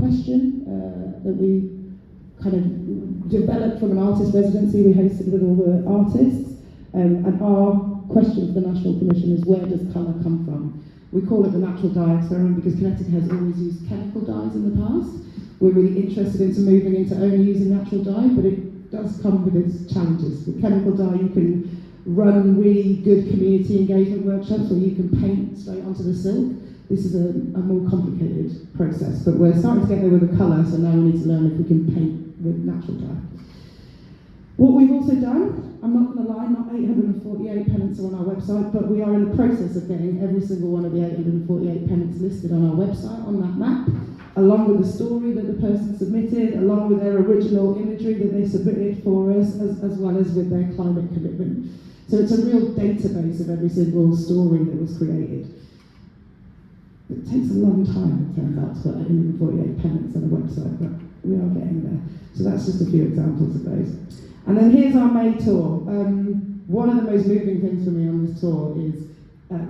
question that we kind of developed from an artist residency we hosted with all the artists. And our question for the National Commission is, where does colour come from? We call it the natural dye experiment because Connecticut has always used chemical dyes in the past. We're really interested into moving into only using natural dye, but it does come with its challenges. With chemical dye, you can run really good community engagement workshops where you can paint straight onto the silk. This is a more complicated process, but we're starting to get there with the colour, so now we need to learn if we can paint with natural dye. What we've also done, I'm not going to lie, not 848 pennants are on our website, but we are in the process of getting every single one of the 848 pennants listed on our website, on that map, along with the story that the person submitted, along with their original imagery that they submitted for us, as well as with their climate commitment. So it's a real database of every single story that was created. It takes a long time, it turns out, to put 848 pennants on a website, but we are getting there. So that's just a few examples of those. And then here's our May tour. One of the most moving things for me on this tour is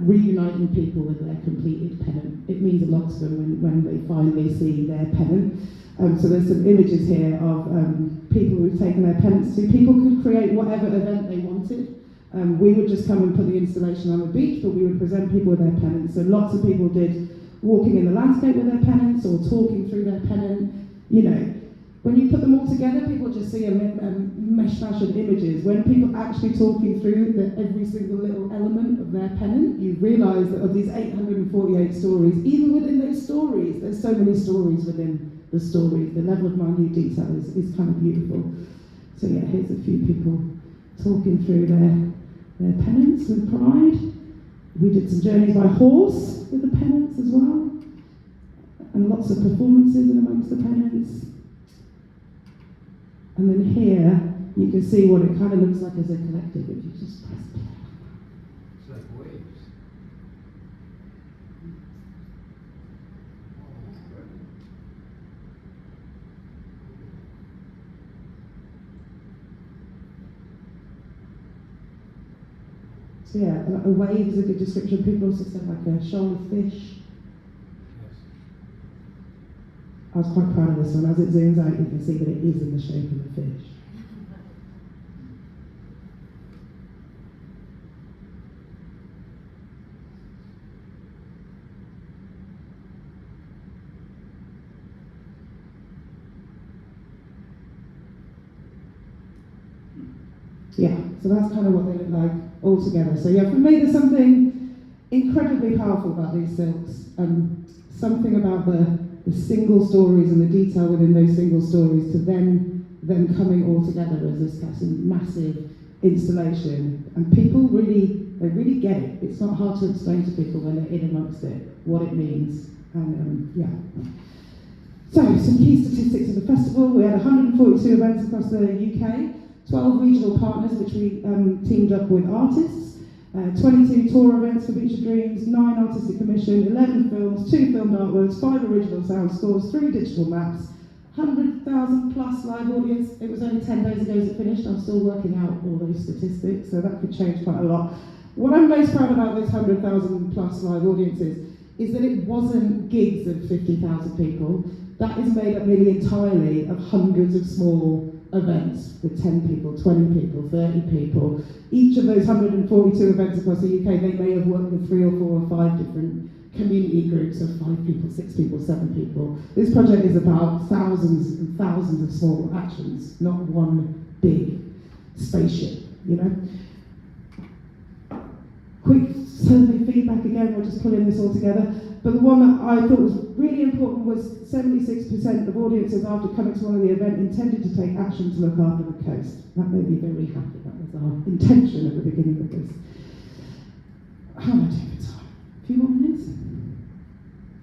reuniting people with their completed pennant. It means a lot to them when they finally see their pennant. So there's some images here of people who've taken their pennants to. People could create whatever event they wanted. We would just come and put the installation on the beach, but we would present people with their pennants. So lots of people did walking in the landscape with their pennants or talking through their pennant. You know, when you put them all together, people just see a mishmash of images. When people actually talking through every single little element of their pennant, you realise that of these 848 stories, even within those stories, there's so many stories within the stories. The level of minute detail is kind of beautiful. So yeah, here's a few people talking through their pennants with pride. We did some journeys by horse with the pennants as well, and lots of performances in amongst the pennants. And then here you can see what it kind of looks like as a collective if you just press play. It's like waves. So yeah, a wave is a good description. People also said like a shoal of fish. Yes. I was quite proud of this one. As it zooms out, you can see that it is in the shape of a fish. Yeah, so that's kind of what they look like all together. So yeah, for me there's something incredibly powerful about these silks. Something about the single stories and the detail within those single stories to then them coming all together as this kind of massive installation. And people really get it. It's not hard to explain to people when they're in amongst it, what it means. And yeah. So, some key statistics of the festival. We had 142 events across the UK, 12 regional partners which we teamed up with artists, 22 tour events for Beach of Dreams, 9 artistic commission, 11 films, 2 filmed artworks, 5 original sound scores, 3 digital maps, 100,000 plus live audience. It was only 10 days ago as it finished. I'm still working out all those statistics, so that could change quite a lot. What I'm most proud about those 100,000 plus live audiences is that it wasn't gigs of 50,000 people. That is made up nearly entirely of hundreds of small events with 10 people, 20 people, 30 people. Each of those 142 events across the UK, they may have worked with 3 or 4 or 5 different community groups of 5 people, 6 people, 7 people. This project is about thousands and thousands of small actions, not one big spaceship, you know? Quick survey feedback again, we're just pulling this all together. But the one that I thought was really important was 76% of audiences after coming to one of the event intended to take action to look after the coast. That made me very happy. That was our intention at the beginning of this. How am I doing for time? A few more minutes?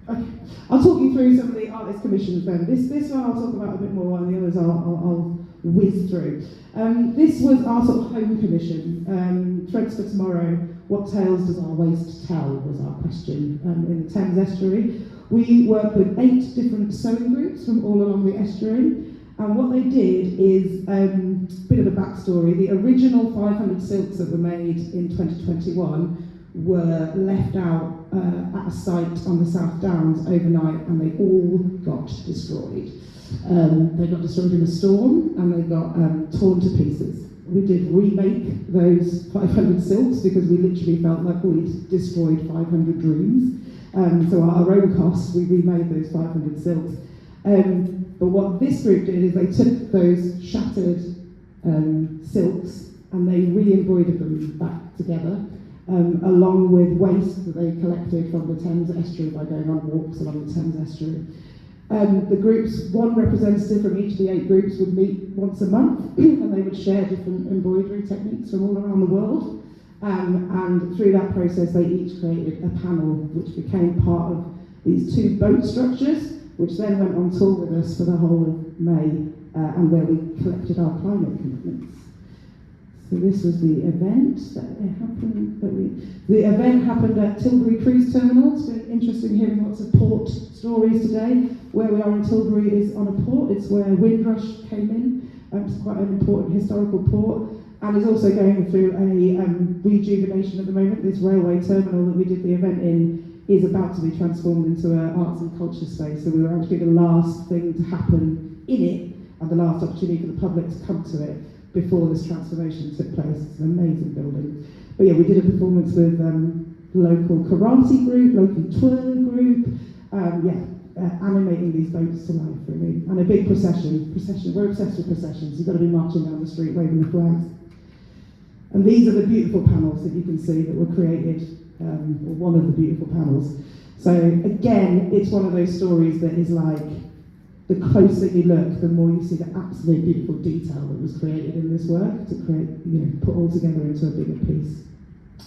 Okay. I'll talk you through some of the artist commissions then. This one I'll talk about a bit more, and the others I'll whiz through. This was our sort of home commission. Threads for Tomorrow. What tales does our waste tell was our question in the Thames estuary. We worked with 8 different sewing groups from all along the estuary, and what they did is a bit of a backstory. The original 500 silks that were made in 2021 were left out at a site on the South Downs overnight, and they all got destroyed. They got destroyed in a storm, and they got torn to pieces. We did remake those 500 silks because we literally felt like we'd destroyed 500 dreams. So at our own cost, we remade those 500 silks. But what this group did is they took those shattered silks and they re-embroidered them back together, along with waste that they collected from the Thames estuary by going on walks along the Thames estuary. The groups, one representative from each of the 8 groups would meet once a month and they would share different embroidery techniques from all around the world. And through that process, they each created a panel which became part of these 2 boat structures, which then went on tour with us for the whole of May, and where we collected our climate commitments. So this was the event that happened. The event happened at Tilbury Cruise Terminal. It's been interesting hearing lots of port stories today. Where we are in Tilbury is on a port. It's where Windrush came in. It's quite an important historical port, and is also going through a rejuvenation at the moment. This railway terminal that we did the event in is about to be transformed into an arts and culture space. So we were actually the last thing to happen in it, and the last opportunity for the public to come to it before this transformation took place. It's an amazing building. But yeah, we did a performance with local karate group, local twirling group, animating these boats to life, really. And a big procession. We're obsessed with processions. You've got to be marching down the street waving the flags. And these are the beautiful panels that you can see that were created, or one of the beautiful panels. So again, it's one of those stories that is like, the closer you look, the more you see the absolute beautiful detail that was created in this work to create, put all together into a bigger piece.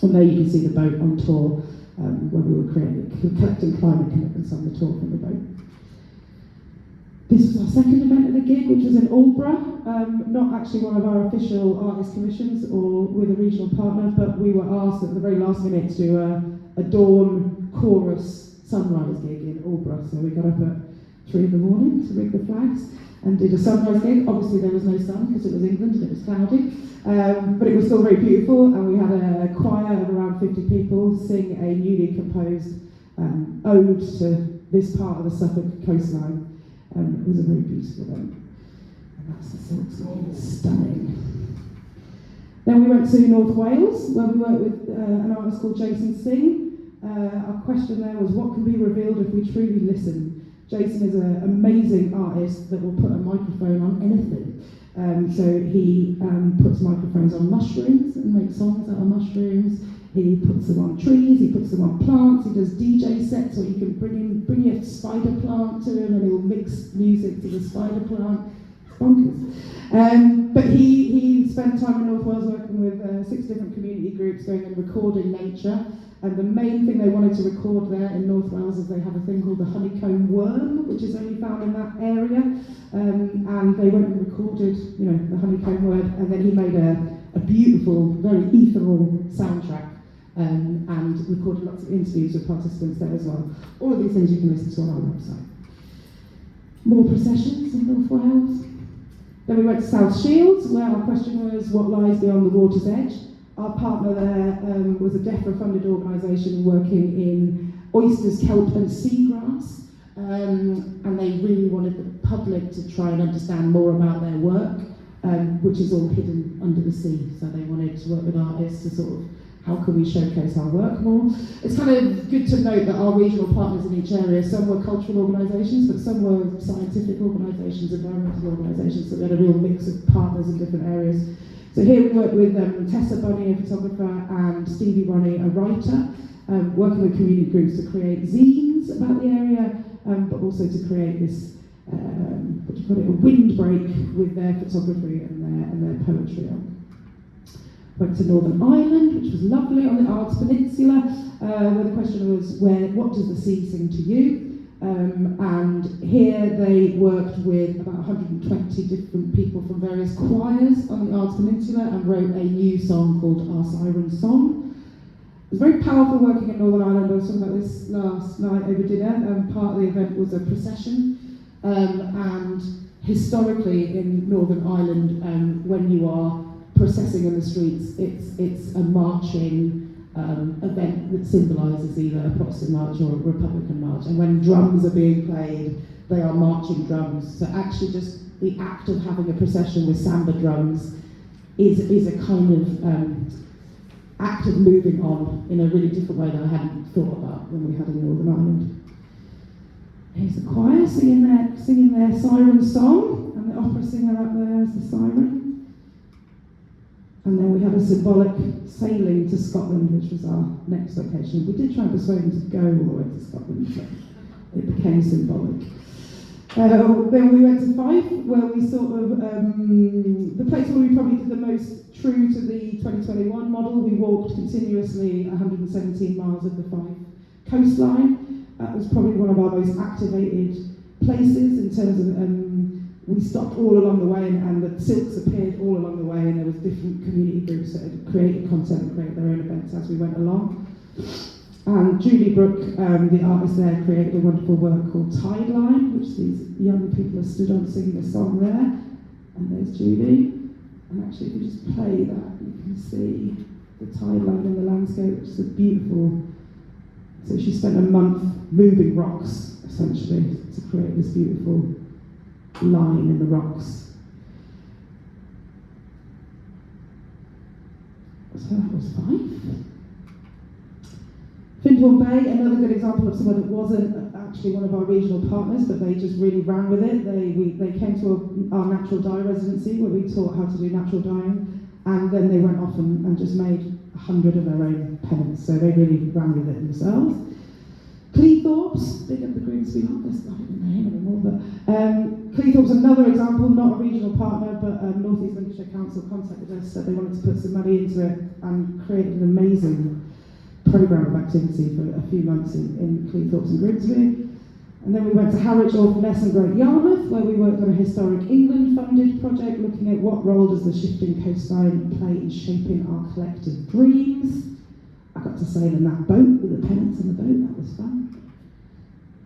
And there you can see the boat on tour when we were collecting climate commitments on the tour from the boat. This was our second event of the gig, which was in Aldborough. Not actually one of our official artist commissions or with a regional partner, but we were asked at the very last minute to do a dawn chorus sunrise gig in Aldborough. So we got up at 3 in the morning to rig the flags and did a sunrise gig. Obviously there was no sun because it was England and it was cloudy, but it was still very beautiful, and we had a choir of around 50 people sing a newly composed ode to this part of the Suffolk coastline. It was a very beautiful event, and that's the silk. Stunning. Then we went to North Wales, where we worked with an artist called Jason Singh. Our question there was, what can be revealed if we truly listen? Jason is an amazing artist that will put a microphone on anything. So he puts microphones on mushrooms and makes songs out of mushrooms. He puts them on trees, he puts them on plants, he does DJ sets where you can bring a spider plant to him and he will mix music to the spider plant. It's bonkers. But he spent time in North Wales working with 6 different community groups going and recording nature. And the main thing they wanted to record there in North Wales is they have a thing called the honeycomb worm, which is only found in that area. And they went and recorded, the honeycomb worm, and then he made a beautiful, very ethereal soundtrack, and recorded lots of interviews with participants there as well. All of these things you can listen to on our website. More processions in North Wales. Then we went to South Shields, where our question was, what lies beyond the water's edge? Our partner there was a DEFRA-funded organisation working in oysters, kelp and seagrass, and they really wanted the public to try and understand more about their work, which is all hidden under the sea. So they wanted to work with artists to sort of, how can we showcase our work more? It's kind of good to note that our regional partners in each area, some were cultural organisations, but some were scientific organisations, environmental organisations, so we had a real mix of partners in different areas. So here we work with Tessa Bunny, a photographer, and Stevie Ronnie, a writer, working with community groups to create zines about the area, but also to create this, a windbreak with their photography and their poetry on. Went to Northern Ireland, which was lovely, on the Ards Peninsula, where the question was, what does the sea sing to you? And here they worked with about 120 different people from various choirs on the Ards Peninsula and wrote a new song called Our Siren Song. It was very powerful working in Northern Ireland. I was talking about this last night over dinner. Part of the event was a procession, and historically in Northern Ireland, when you are processing in the streets, it's a marching event that symbolises either a Protestant march or a Republican march. And when drums are being played, they are marching drums. So actually just the act of having a procession with samba drums is a kind of act of moving on in a really different way that I hadn't thought about when we had in Northern Ireland. Here's the choir singing their siren song, and the opera singer up there is the siren. And then we had a symbolic sailing to Scotland, which was our next location. We did try and persuade them to go all the way to Scotland, but it became symbolic. Then we went to Fife, where we sort of, the place where we probably did the most true to the 2021 model. We walked continuously 117 miles of the Fife coastline. That was probably one of our most activated places in terms of, we stopped all along the way and the silks appeared all along the way, and there was different community groups that had created content and created their own events as we went along. And Julie Brooke, the artist there, created a wonderful work called Tide Line, which these young people have stood on singing a song there. And there's Julie. And actually, if you just play that, you can see the tide line in the landscape, which is a beautiful. So she spent a month moving rocks, essentially, to create this beautiful line in the rocks. So that was Fife. Findhorn Bay, another good example of someone that wasn't actually one of our regional partners, but they just really ran with it. They came to our natural dye residency where we taught how to do natural dyeing, and then they went off and just made 100 of their own pennants, so they really ran with it themselves. Cleethorpes, big up the Grimsby Harvest, I don't know the name anymore, but Cleethorpes, another example, not a regional partner, but North East Lincolnshire Council contacted us, said they wanted to put some money into it and created an amazing programme of activity for a few months in Cleethorpes and Grimsby. And then we went to Harwich, Orkney and Great Yarmouth, where we worked on a Historic England funded project looking at what role does the shifting coastline play in shaping our collective dreams. I got to sail in that boat with the pennants on the boat, that was fun.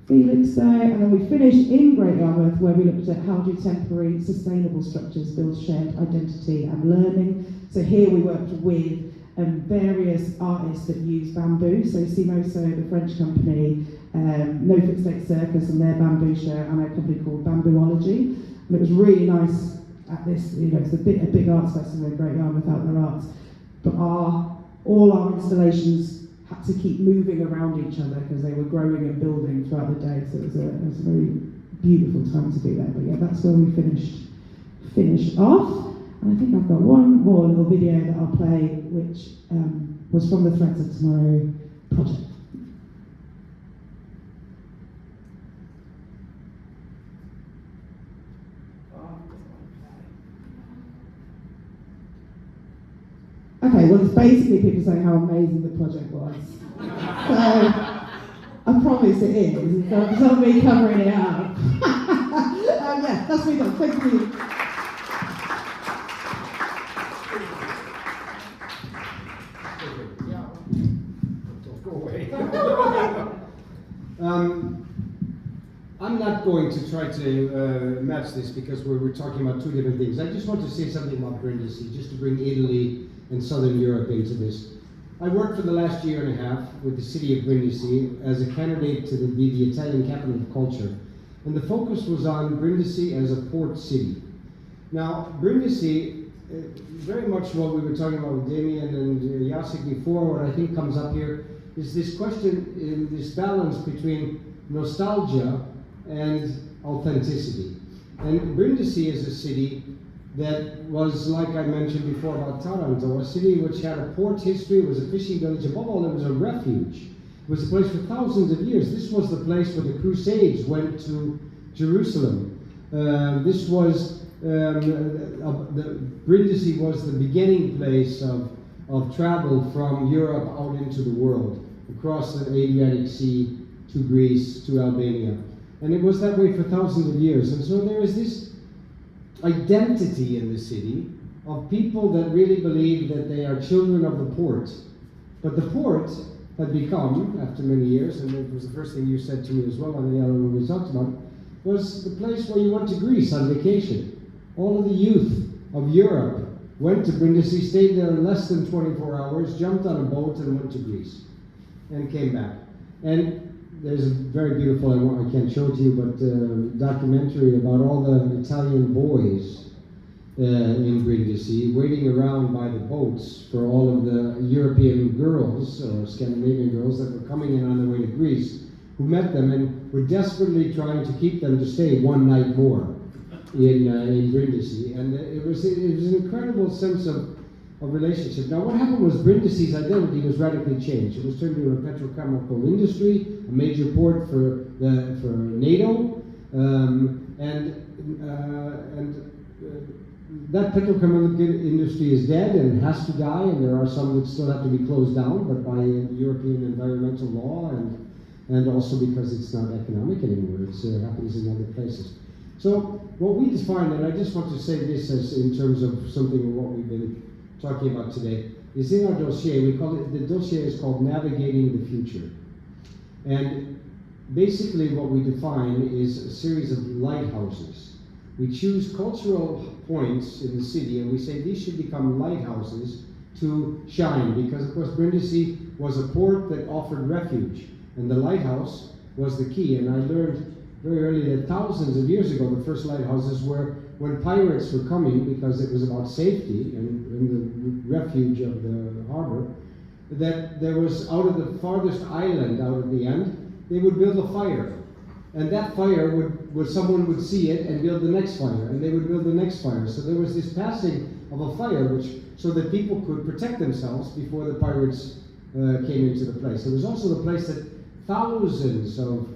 Felix Day, and then we finished in Great Yarmouth, where we looked at how do temporary sustainable structures build shared identity and learning. So here we worked with various artists that use bamboo, so Simoso, the French company, No Fixed State Circus and their bamboo show, and a company called Bambooology. And it was really nice at this, it's a big arts festival in Great Yarmouth, Out There Arts, but all our installations had to keep moving around each other because they were growing and building throughout the day, so it was a very beautiful time to be there. But yeah, that's where we finished off. And I think I've got one more little video that I'll play, which was from the Threads of Tomorrow project. Okay, well, it's basically people saying how amazing the project was. So, I promise it is. It's not me covering it up. Yeah, that's me done. Thank you. Go away. I'm not going to try to match this because we were talking about two different things. I just want to say something about Brindisi, just to bring Italy and Southern Europe into this. I worked for the last year and a half with the city of Brindisi as a candidate to be the Italian capital of culture. And the focus was on Brindisi as a port city. Now, Brindisi, very much what we were talking about with Damien and Jacek before, what I think comes up here, is this question, this balance between nostalgia and authenticity. And Brindisi is a city that was, like I mentioned before about Taranto, a city which had a port history, it was a fishing village, above all it was a refuge. It was a place for thousands of years. This was the place where the Crusades went to Jerusalem. This was, Brindisi was the beginning place of travel from Europe out into the world, across the Adriatic Sea to Greece, to Albania. And it was that way for thousands of years. And so there is this identity in the city of people that really believe that they are children of the port. But the port had become, after many years, and it was the first thing you said to me as well, Aniela, when we talked about it, was the place where you went to Greece on vacation. All of the youth of Europe went to Brindisi, stayed there less than 24 hours, jumped on a boat and went to Greece, and came back. And there's a very beautiful, I can't show it to you, but documentary about all the Italian boys in Brindisi, waiting around by the boats for all of the European girls, or Scandinavian girls, that were coming in on their way to Greece, who met them and were desperately trying to keep them to stay one night more in Brindisi. And it was an incredible sense of relationship. Now what happened was Brindisi's identity was radically changed. It was turned into a petrochemical industry, a major port for NATO, that petrochemical industry is dead and has to die, and there are some that still have to be closed down, but by European environmental law and also because it's not economic anymore. It happens in other places. So what we define, and I just want to say this as in terms of something of what we've been talking about today, is in our dossier. We call it, the dossier is called Navigating the Future. And basically what we define is a series of lighthouses. We choose cultural points in the city and we say these should become lighthouses to shine, because of course Brindisi was a port that offered refuge, and the lighthouse was the key. And I learned very early that thousands of years ago the first lighthouses were when pirates were coming, because it was about safety and the refuge of the harbor, that there was out of the farthest island, out of the end, they would build a fire. And that fire someone would see it and build the next fire, and they would build the next fire. So there was this passing of a fire, so that people could protect themselves before the pirates came into the place. It was also the place that thousands of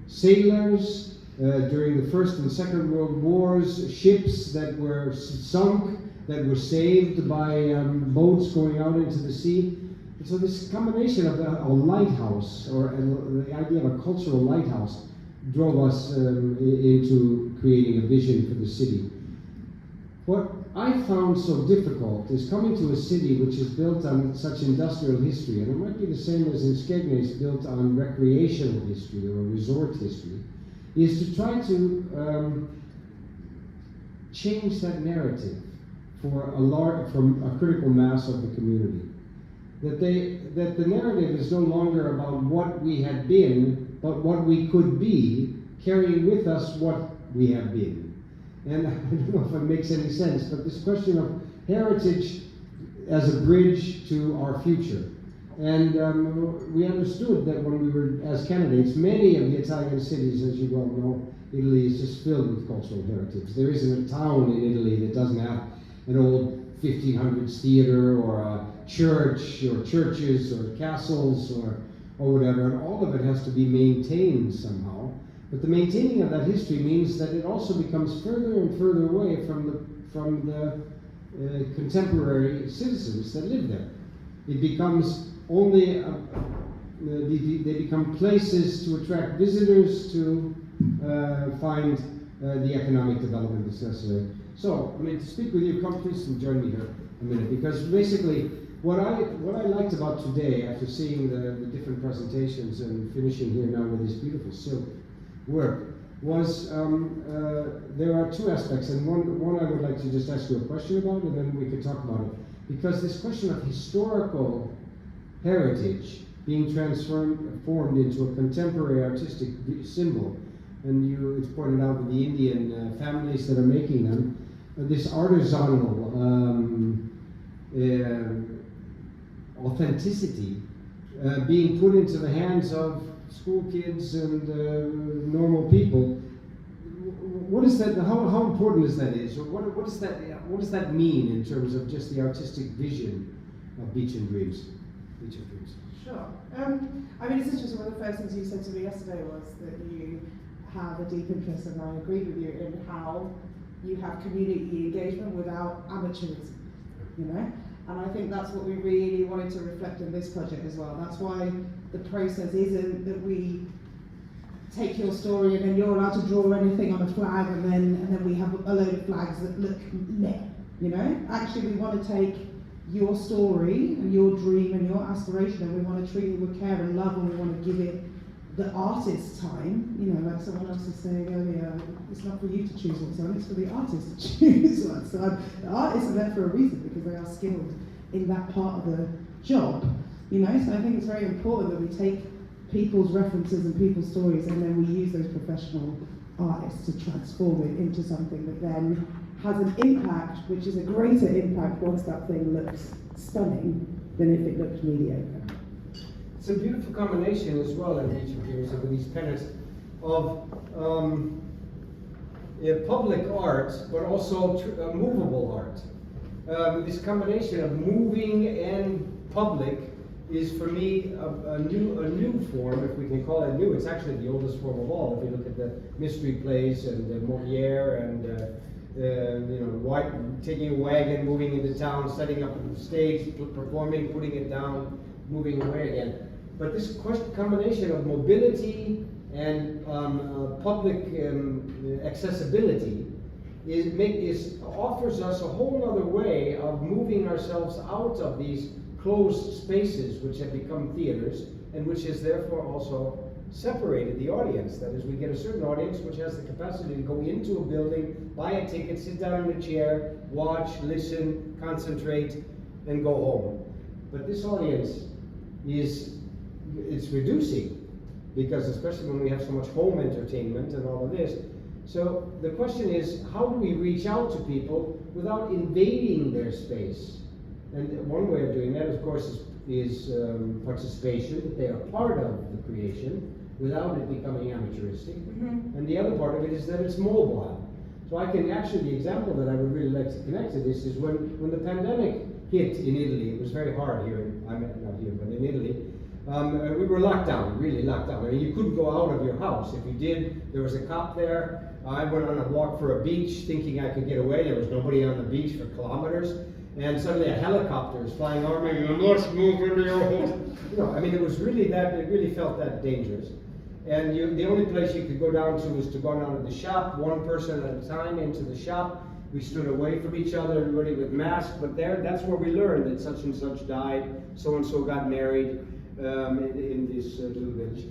sailors during the First and Second World Wars, ships that were sunk, that were saved by boats going out into the sea. So this combination of a lighthouse, or the idea of a cultural lighthouse, drove us into creating a vision for the city. What I found so difficult is coming to a city which is built on such industrial history, and it might be the same as in Skegness, it's built on recreational history or resort history, is to try to change that narrative for from a critical mass of the community. That the narrative is no longer about what we had been, but what we could be, carrying with us what we have been. And I don't know if it makes any sense, but this question of heritage as a bridge to our future. And we understood that when we were, as candidates, many of the Italian cities, as you well know, Italy is just filled with cultural heritage. There isn't a town in Italy that doesn't have an old 1500s theater or a church or churches or castles or whatever, and all of it has to be maintained somehow. But the maintaining of that history means that it also becomes further and further away from the contemporary citizens that live there. It becomes only they become places to attract visitors, to find the economic development that's necessary. So, to speak with you, come please and join me here a minute, because basically what I liked about today, after seeing the different presentations and finishing here now with this beautiful silk work, was there are two aspects, and one I would like to just ask you a question about, and then we could talk about it. Because this question of historical heritage being transformed into a contemporary artistic symbol, and it's pointed out with the Indian families that are making them, this artisanal authenticity being put into the hands of school kids and normal people. What is that? How important is that? Or what does that mean in terms of just the artistic vision of Beach and Dreams? Beach and Dreams. Sure. It's interesting. One of the first things you said to me yesterday was that you have a deep interest, and I agree with you, in how you have community engagement without amateurism. And I think that's what we really wanted to reflect in this project as well. That's why the process isn't that we take your story and then you're allowed to draw anything on a flag, and then we have a load of flags that look meh. Actually, we want to take your story and your dream and your aspiration, and we want to treat it with care and love, and we want to give it the artist's time, you know, like someone else was saying earlier, it's not for you to choose what's on, it's for the artist to choose what's on. The artists are there for a reason because they are skilled in that part of the job, you know, so I think it's very important that we take people's references and people's stories and then we use those professional artists to transform it into something that then has an impact, which is a greater impact once that thing looks stunning than if it looked mediocre. It's a beautiful combination as well in each of yours of these pennants of public art, but also movable art. This combination of moving and public is for me a new form, if we can call it new. It's actually the oldest form of all. If you look at the mystery plays and Moliere and taking a wagon, moving into town, setting up a stage, performing, putting it down, moving away again. But this combination of mobility and public accessibility offers us a whole other way of moving ourselves out of these closed spaces which have become theaters and which has therefore also separated the audience. That is, we get a certain audience which has the capacity to go into a building, buy a ticket, sit down in a chair, watch, listen, concentrate, and go home. But this audience it's reducing, because especially when we have so much home entertainment and all of this. So the question is, how do we reach out to people without invading their space? And one way of doing that, of course, is participation, that they are part of the creation without it becoming amateuristic. Mm-hmm. And the other part of it is that it's mobile. So I can actually, the example that I would really like to connect to this is when the pandemic hit in Italy. It was very hard here, not here, but in Italy. We were locked down, really locked down. I mean, you couldn't go out of your house. If you did, there was a cop there. I went on a walk for a beach thinking I could get away. There was nobody on the beach for kilometers. And suddenly a helicopter is flying over me, and let's move into your home. You know, I mean, it really felt that dangerous. And the only place you could go down to was to go down to the shop, one person at a time into the shop. We stood away from each other, everybody with masks, but that's where we learned that such and such died, so-and-so got married in this little village.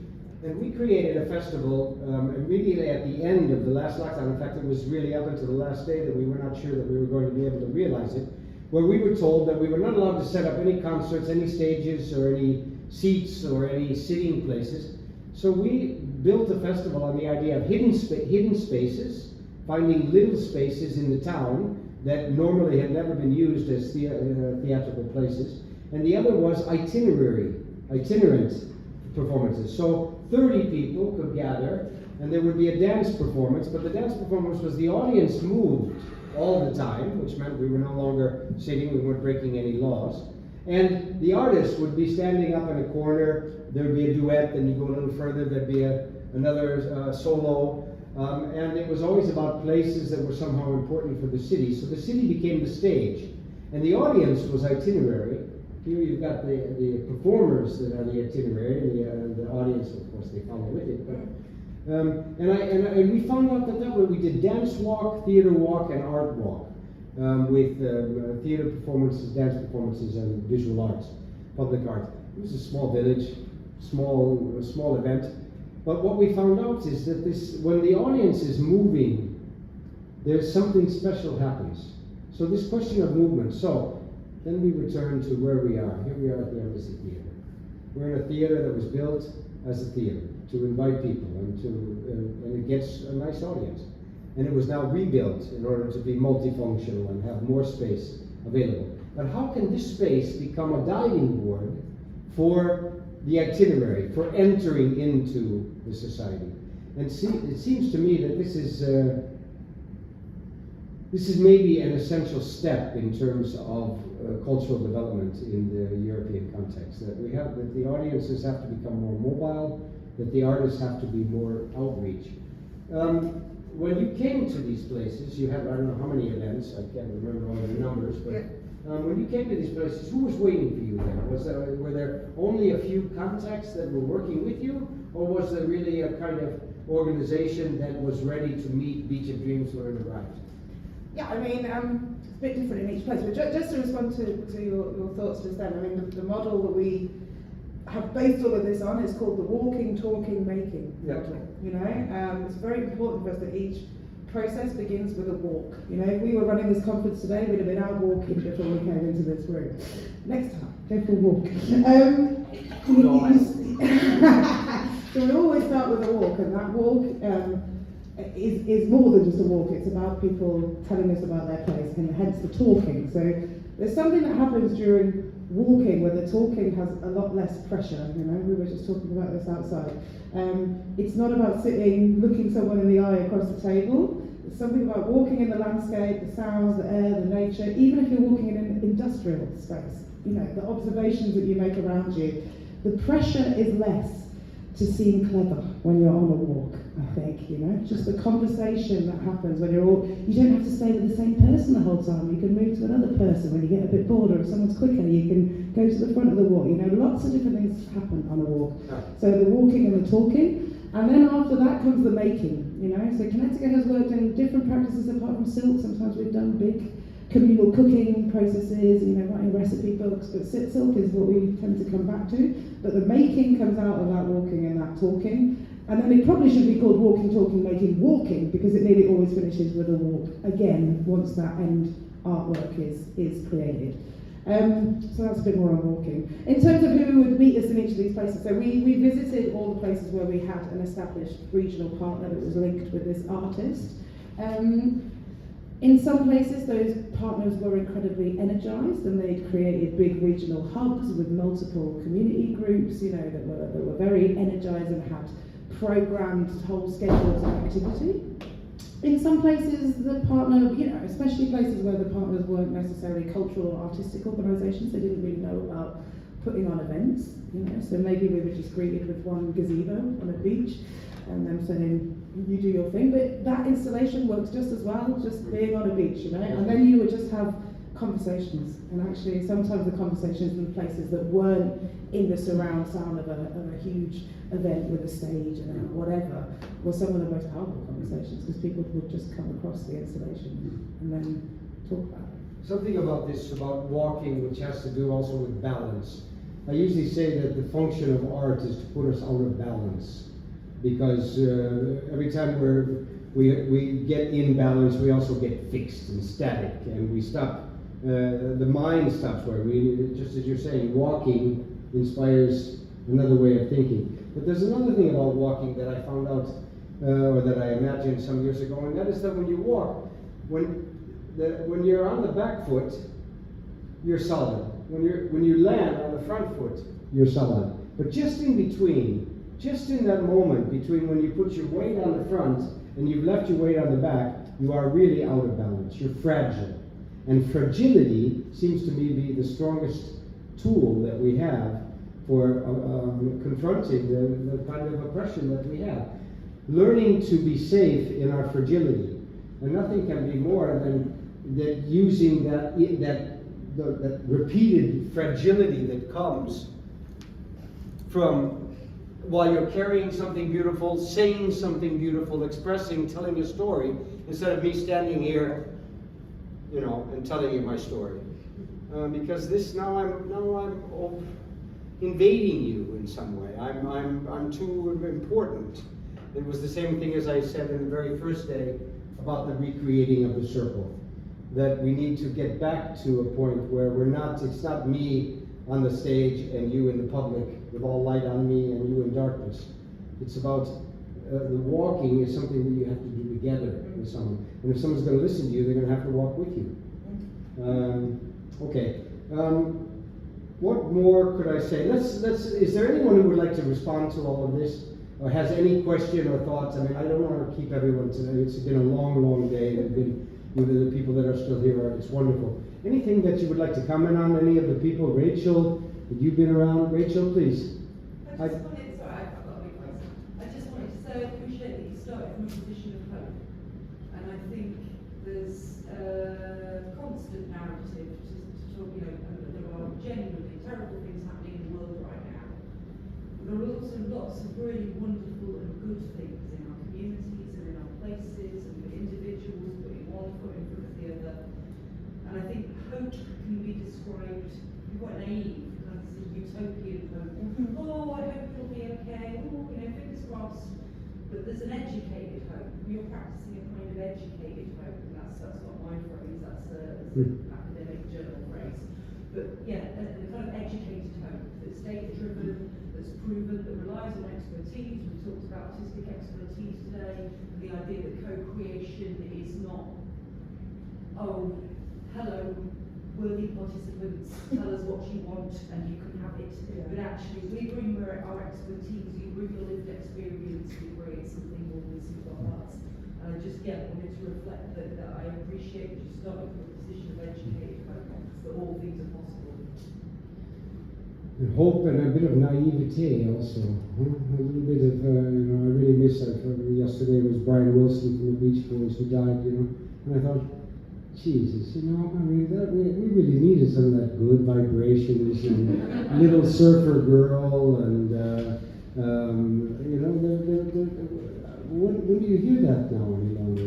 And we created a festival immediately at the end of the last lockdown. In fact, it was really up until the last day that we were not sure that we were going to be able to realize it, where we were told that we were not allowed to set up any concerts, any stages, or any seats, or any sitting places. So we built a festival on the idea of hidden spaces, finding little spaces in the town that normally had never been used as theatrical places. And the other was itinerant performances. So 30 people could gather, and there would be a dance performance, but the dance performance was the audience moved all the time, which meant we were no longer sitting, we weren't breaking any laws. And the artist would be standing up in a corner, there would be a duet, then you go a little further, there'd be another solo, and it was always about places that were somehow important for the city. So the city became the stage, and the audience was itinerary. Here you've got the performers that are the itinerary, and the audience, of course, they follow with it. But, and we found out that way we did dance walk, theater walk, and art walk, with theater performances, dance performances, and visual arts, public art. It was a small village, small event. But what we found out is that when the audience is moving, there's something special happens. So this question of movement. So then we return to where we are. Here we are at the Embassy Theater. We're in a theater that was built as a theater to invite people and it gets a nice audience. And it was now rebuilt in order to be multifunctional and have more space available. But how can this space become a diving board for the itinerary, for entering into the society? And it seems to me that this is maybe an essential step in terms of cultural development in the European context. That the audiences have to become more mobile, that the artists have to be more outreach. When you came to these places, you had, I don't know how many events, I can't remember all the numbers, but when you came to these places, who was waiting for you there? Were there only a few contacts that were working with you, or was there really a kind of organization that was ready to meet Beach of Dreams where it arrived? Yeah, I mean, it's a bit different in each place, but just to respond to your thoughts just then, I mean, the model that we have based all of this on. It's called the walking, talking, making model. You know, it's very important for us that each process begins with a walk. You know, if we were running this conference today, we'd have been out walking before we came into this room. Next time, go for a walk. So we always start with a walk, and that walk is more than just a walk. It's about people telling us about their place, and hence the talking. So there's something that happens during walking where the talking has a lot less pressure. You know, we were just talking about this outside. It's not about sitting, looking someone in the eye across the table. It's something about walking in the landscape, the sounds, the air, the nature. Even if you're walking in an industrial space, you know, the observations that you make around you, the pressure is less to seem clever when you're on a walk, I think, you know. Just the conversation that happens when you're all, you don't have to stay with the same person the whole time. You can move to another person when you get a bit bored, or if someone's quicker, you can go to the front of the walk. You know, lots of different things happen on a walk. So the walking and the talking, and then after that comes the making, you know. So Connecticut has worked in different practices apart from silk. Sometimes we've done big communal cooking processes, you know, writing recipe books, but silk is what we tend to come back to. But the making comes out of that walking and that talking. And then it probably should be called walking, talking, making, walking, because it nearly always finishes with a walk, again, once that end artwork is created. So that's a bit more on walking. In terms of who would meet us in each of these places, so we visited all the places where we had an established regional partner that was linked with this artist. In some places, those partners were incredibly energized, and they created big regional hubs with multiple community groups, you know, that were very energized and had programmed whole schedules of activity. In some places, the partner, you know, especially places where the partners weren't necessarily cultural or artistic organizations, they didn't really know about putting on events, you know, so maybe we were just greeted with one gazebo on a beach and them saying, you do your thing, but that installation works just as well, just being on a beach, you know, and then you would just have conversations, and actually sometimes the conversations in places that weren't in the surround sound of a huge event with a stage and whatever were some of the most powerful conversations, because people would just come across the installation and then talk about it. Something about this, about walking, which has to do also with balance. I usually say that the function of art is to put us out of balance, because every time we get in balance, we also get fixed and static, and we stop. The mind stops where just as you're saying, walking inspires another way of thinking. But there's another thing about walking that I found out, or that I imagined some years ago, and that is that when you walk, when you're on the back foot, you're solid. When you land on the front foot, you're solid. But just in between, just in that moment between when you put your weight on the front and you've left your weight on the back, you are really out of balance. You're fragile. And fragility seems to me be the strongest tool that we have for confronting the kind of oppression that we have. Learning to be safe in our fragility. And nothing can be more than that using that repeated fragility that comes from while you're carrying something beautiful, saying something beautiful, expressing, telling a story, instead of me standing here, you know, and telling you my story. Because this now I'm invading you in some way. I'm too important. It was the same thing as I said in the very first day about the recreating of the circle. That we need to get back to a point where it's not me on the stage and you in the public with all light on me and you in darkness. It's about the walking is something that you have to do together with someone. And if someone's going to listen to you, they're going to have to walk with you. Okay. What more could I say? Is there anyone who would like to respond to all of this? Or has any question or thoughts? I mean, I don't want to keep everyone today. It's been a long, long day. The people that are still here, it's wonderful. Anything that you would like to comment on? Any of the people? Rachel, have you been around? Rachel, please. I just wanted to say I appreciate that you started from a position of hope. And I think there's a constant narrative to talk, you know, there are genuinely terrible things happening in the world right now. There are also lots of really wonderful and good things in our communities and in our places and for individuals putting one foot in front of the other. And I think hope can be described quite naive, kind of utopian hope. there's an educated hope. You're practicing a kind of educated hope, and that's not my phrase, that's an academic journal phrase. But yeah, a kind of educated hope that's data-driven, that's proven, that relies on expertise. We talked about artistic expertise today, and the idea that co-creation is not, oh, hello, worthy participants, tell us what you want and you can have it. Yeah. But actually, we bring our expertise, you bring your lived experience, we create something more visible of us. And I just wanted to reflect that I appreciate that you started from a position of educated hope, that all things are possible. And hope and a bit of naivete also. Huh? A little bit of, I really miss that. Yesterday was Brian Wilson from the Beach Boys who died, and I thought, Jesus, I mean, we really needed some of that good vibrations and Little Surfer Girl and, when do you hear that now any longer?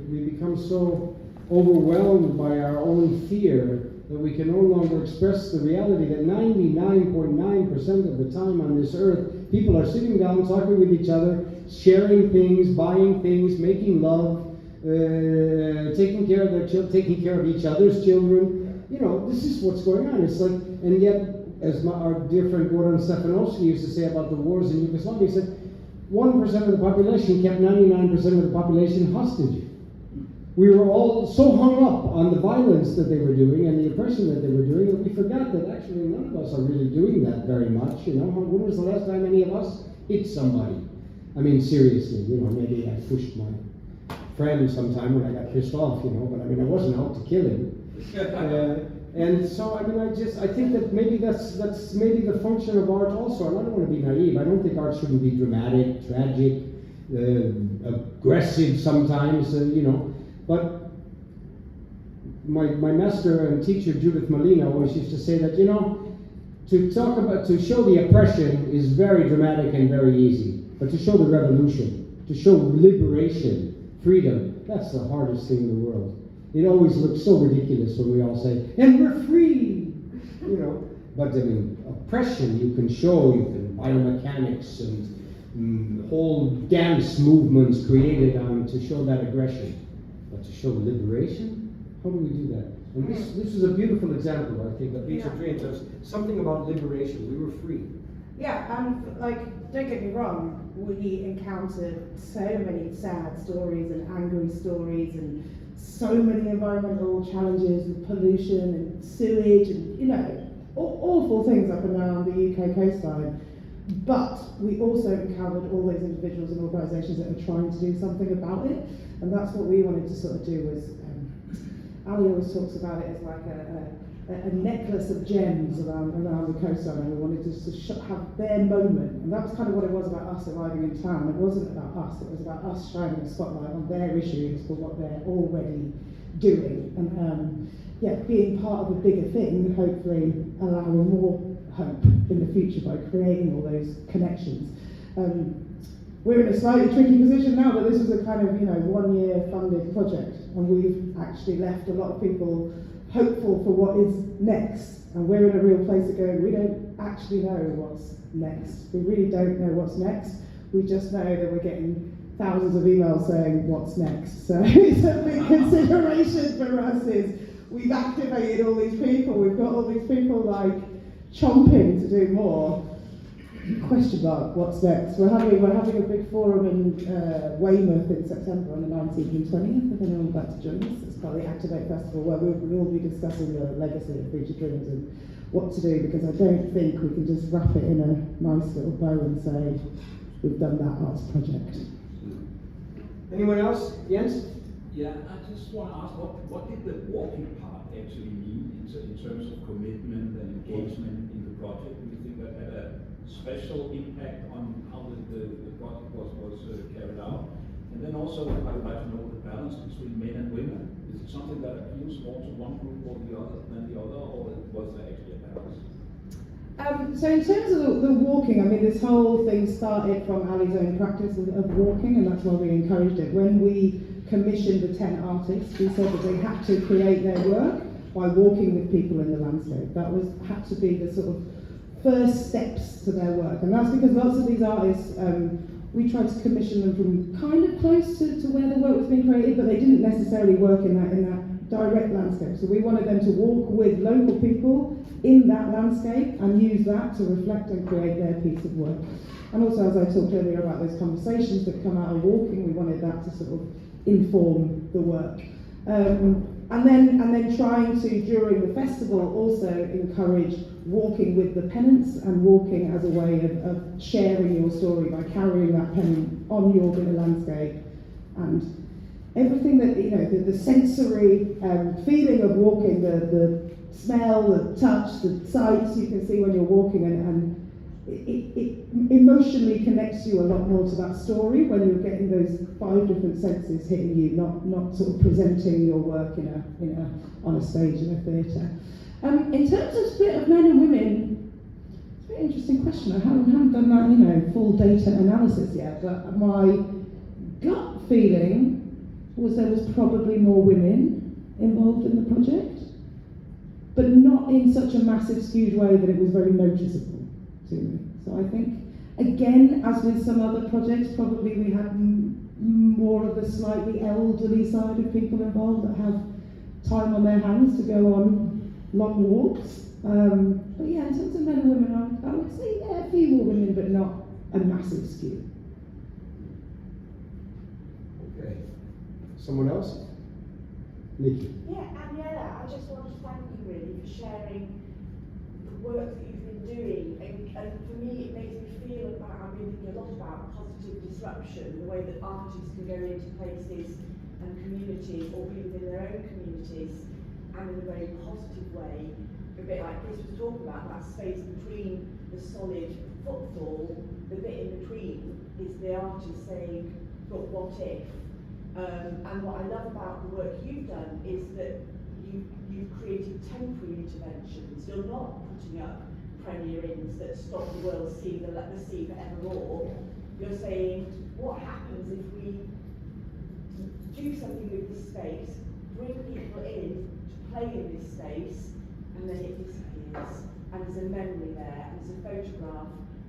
We become so overwhelmed by our own fear that we can no longer express the reality that 99.9% of the time on this earth, people are sitting down, talking with each other, sharing things, buying things, making love, taking care of their children, taking care of each other's children. This is what's going on. It's like, and yet, as our dear friend Goran Stefanovsky used to say about the wars in Yugoslavia, he said, 1% of the population kept 99% of the population hostage. We were all so hung up on the violence that they were doing and the oppression that they were doing that we forgot that actually none of us are really doing that very much. When was the last time any of us hit somebody? I mean, seriously, maybe I pushed my friend sometime when I got pissed off, but I mean, I wasn't out to kill him. And so, I mean, I think that maybe that's maybe the function of art also. And I don't want to be naive. I don't think art shouldn't be dramatic, tragic, aggressive sometimes, But my master and teacher, Judith Malina, always used to say that, to show the oppression is very dramatic and very easy. But to show the revolution, to show liberation, freedom, that's the hardest thing in the world. It always looks so ridiculous when we all say, and we're free, But I mean, oppression you can show, you can biomechanics and whole dance movements created to show that aggression. But to show liberation, how do we do that? And this is a beautiful example, I think, that Beach of Dreams does something about liberation. We were free. Yeah, and don't get me wrong, we encountered so many sad stories and angry stories and so many environmental challenges and pollution and sewage and, awful things up and around the UK coastline. But we also encountered all those individuals and organisations that are trying to do something about it. And that's what we wanted to sort of do was, Ali always talks about it as like a necklace of gems around the coastline, and we wanted to have their moment. And that was kind of what it was about us arriving in town. It wasn't about us, it was about us shining a spotlight on their issues for what they're already doing. And being part of a bigger thing, hopefully allowing more hope in the future by creating all those connections. We're in a slightly tricky position now, but this was a kind of 1 year funded project, and we've actually left a lot of people hopeful for what is next. And we're in a real place of going, we don't actually know what's next. We really don't know what's next. We just know that we're getting thousands of emails saying what's next. So it's a big consideration for us is we've activated all these people. We've got all these people chomping to do more. Question mark, what's next? We're having a big forum in Weymouth in September on the 19th and 20th, if anyone would like to join us. It's called the Activate Festival, where we'll be discussing the legacy of Beach of Dreams and what to do, because I don't think we can just wrap it in a nice little bow and say, we've done that arts project. Anyone else? Jens? Yeah, I just want to ask, what did the walking part actually mean in terms of commitment and engagement in the project? Do you think that had a special impact on how the project was carried out? And then also, I'd like to know the balance between men and women. Is it something that appeals more to one group or the other than the other, or was there actually a balance? So in terms of the walking, I mean, this whole thing started from Ali's own practice of walking, and that's why we encouraged it. When we commissioned the 10 artists, we said that they had to create their work by walking with people in the landscape. That had to be the sort of first steps to their work. And that's because lots of these artists we tried to commission them from kind of close to where the work was being created, but they didn't necessarily work in that direct landscape. So we wanted them to walk with local people in that landscape and use that to reflect and create their piece of work. And also, as I talked earlier about those conversations that come out of walking, we wanted that to sort of inform the work. And then trying to, during the festival, also encourage walking with the pennants and walking as a way of sharing your story by carrying that pennant on your bit of landscape. And everything that, the sensory feeling of walking, the smell, the touch, the sights you can see when you're walking, and it emotionally connects you a lot more to that story when you're getting those 5 different senses hitting you, not sort of presenting your work on a stage in a theatre. In terms of split of men and women, it's a very interesting question. I haven't done that, full data analysis yet, but my gut feeling was there was probably more women involved in the project, but not in such a massive skewed way that it was very noticeable to me. So I think, again, as with some other projects, probably we had more of the slightly elderly side of people involved that have time on their hands to go on long walks. But yeah, in terms of men and women, I would say, yeah, a few more women, but not a massive skew. Okay. Someone else? Nikki. Yeah, Aniela, I just want to thank you really for sharing the work that you've been doing, and for me it makes me feel I've been thinking a lot about positive disruption, the way that artists can go into places and communities, or be within their own communities, and in a very positive way, a bit like Chris was talking about, that space between the solid footfall, the bit in between is the artist saying, but what if? And what I love about the work you've done is that you've created temporary interventions. You're not putting up premier inns that stop the world seeing the sea forevermore. You're saying, what happens if we do something with this space, bring people in to play in this space, and then it disappears, and there's a memory there, and there's a photograph,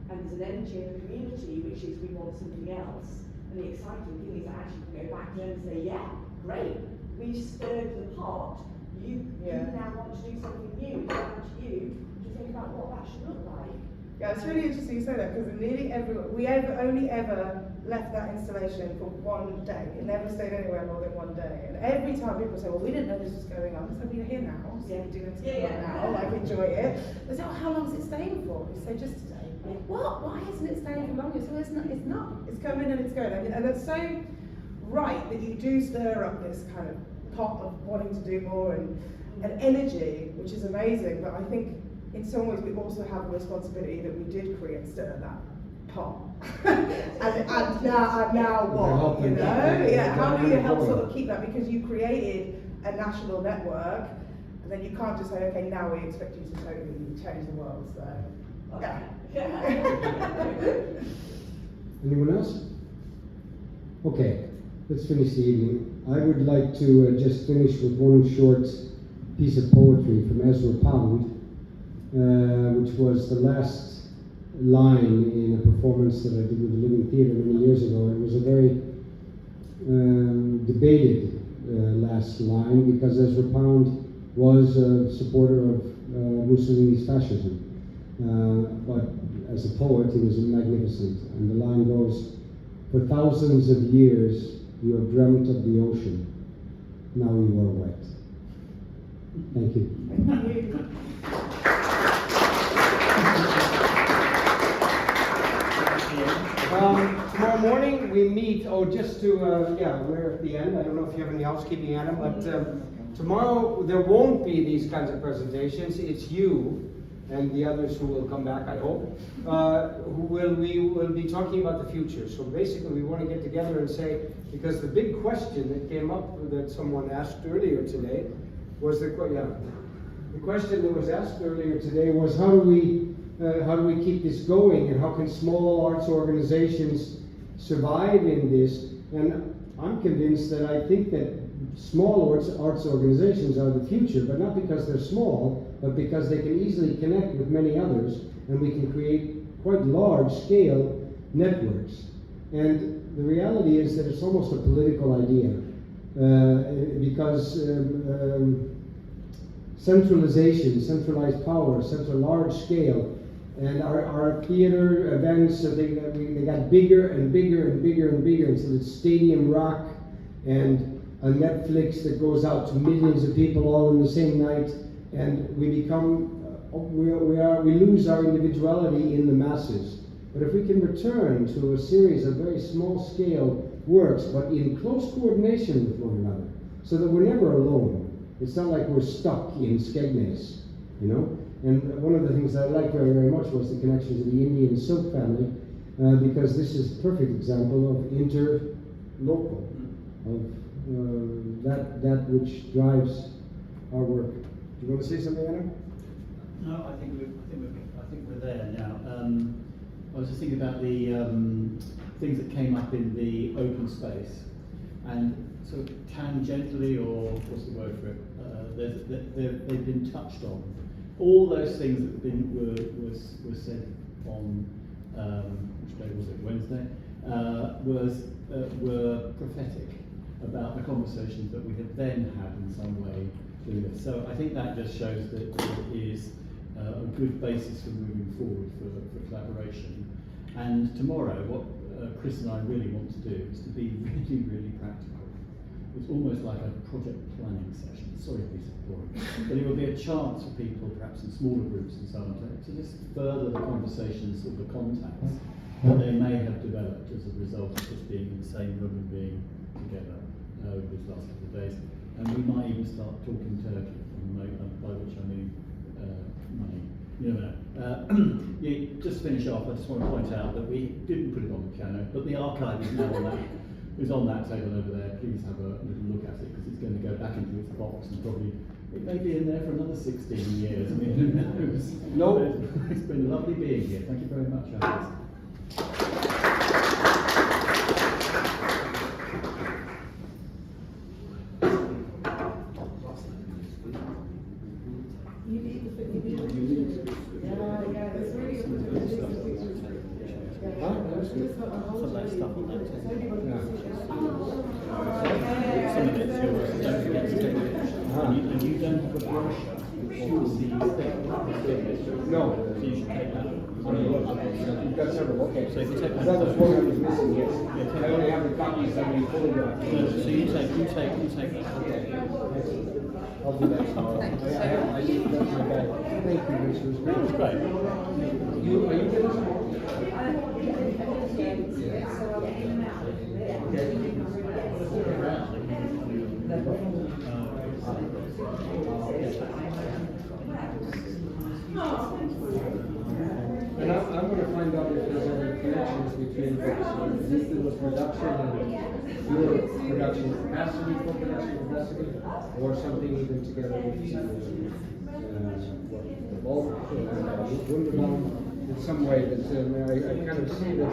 and there's an energy in the community which is we want something else. And the exciting thing is that actually you can go back there and say, yeah, great, we've stirred the pot, you now want to do something new, it's down to you to think about what that should look like. Yeah, it's really interesting you say that, because nearly everyone, we only ever left that installation for one day. It never stayed anywhere more than one day. And every time people say, well, we didn't know this was going on, so we're here now, so we do it now, like enjoy it. They say, oh, how long is it staying for? We say, just today. What? Why isn't it staying for longer? So it's not. It's coming and it's going. And it's so right that you do stir up this kind of pot of wanting to do more and energy, which is amazing. But I think in some ways we also have a responsibility that we did create stir that pot. and now what? Yeah. How do you help sort of keep that? Because you created a national network, and then you can't just say, okay, now we expect you to totally change the world. So. Yeah. Anyone else? Okay, let's finish the evening. I would like to just finish with one short piece of poetry from Ezra Pound, which was the last line in a performance that I did with the Living Theatre many years ago. It was a very debated last line, because Ezra Pound was a supporter of Mussolini's fascism. But as a poet, he was magnificent. And the line goes, for thousands of years you have dreamt of the ocean, now you are wet. Thank you. Thank you. Tomorrow morning we meet, just to, we're at the end. I don't know if you have any housekeeping, Adam, but tomorrow there won't be these kinds of presentations. It's you and the others who will come back, I hope, we will be talking about the future. So basically we want to get together and say, because the big question that came up that someone asked earlier today was the question that was asked earlier today was, how do we keep this going, and how can small arts organizations survive in this? And I'm convinced that I think that small arts organizations are the future, but not because they're small, but because they can easily connect with many others, and we can create quite large-scale networks. And the reality is that it's almost a political idea, because centralization, centralized power, large scale, and our theater events, they got bigger and bigger and bigger and bigger until it's stadium rock and a Netflix that goes out to millions of people all in the same night, and we become, we lose our individuality in the masses. But if we can return to a series of very small scale works, but in close coordination with one another, so that we're never alone. It's not like we're stuck in Skegness, you know? And one of the things that I liked very, very much was the connection to the Indian silk family, because this is a perfect example of interlocal, of that which drives our work. Do you want to say something, Anna? No, I think we're there now. I was just thinking about the things that came up in the open space, and sort of tangentially, or what's the word for it? They've been touched on. All those things that were said on which day was it? Wednesday, were prophetic about the conversations that we had then had in some way doing this. So I think that just shows that it is a good basis for moving forward for collaboration. And tomorrow, what Chris and I really want to do is to be really, really practical. It's almost like a project planning session. Sorry to be so boring. But it will be a chance for people, perhaps in smaller groups and so on, to just further the conversations or the contacts that they may have developed as a result of just being in the same room and being together over these last couple of days. And we might even start talking Turkey, by which I mean money. You never know. Just to finish off, I just want to point out that we didn't put it on the piano, but the archive is now on that. Is on that table over there. Please have a little look at it, because it's going to go back into its box and probably it may be in there for another 16 years. I mean, who knows? No. It's been lovely being here. Thank you very much, Alice. Some of that stuff on that table. Some of it's yours. Don't forget to take it. And you don't have a brochure for SEAScape. No. So you should take that. You've got several, okay. So if you take That was one I was missing, yes. I only have the copies that we photographed. So you take that. I'll do that tomorrow. That's my bag. Thank you, Rich. It was great. That's great. Are you finished? And I'm going to find out if there's any connections between the production and your production capacity for production capacity, or something even together with the bulk, Wunderbaum, in some way that I kind of see that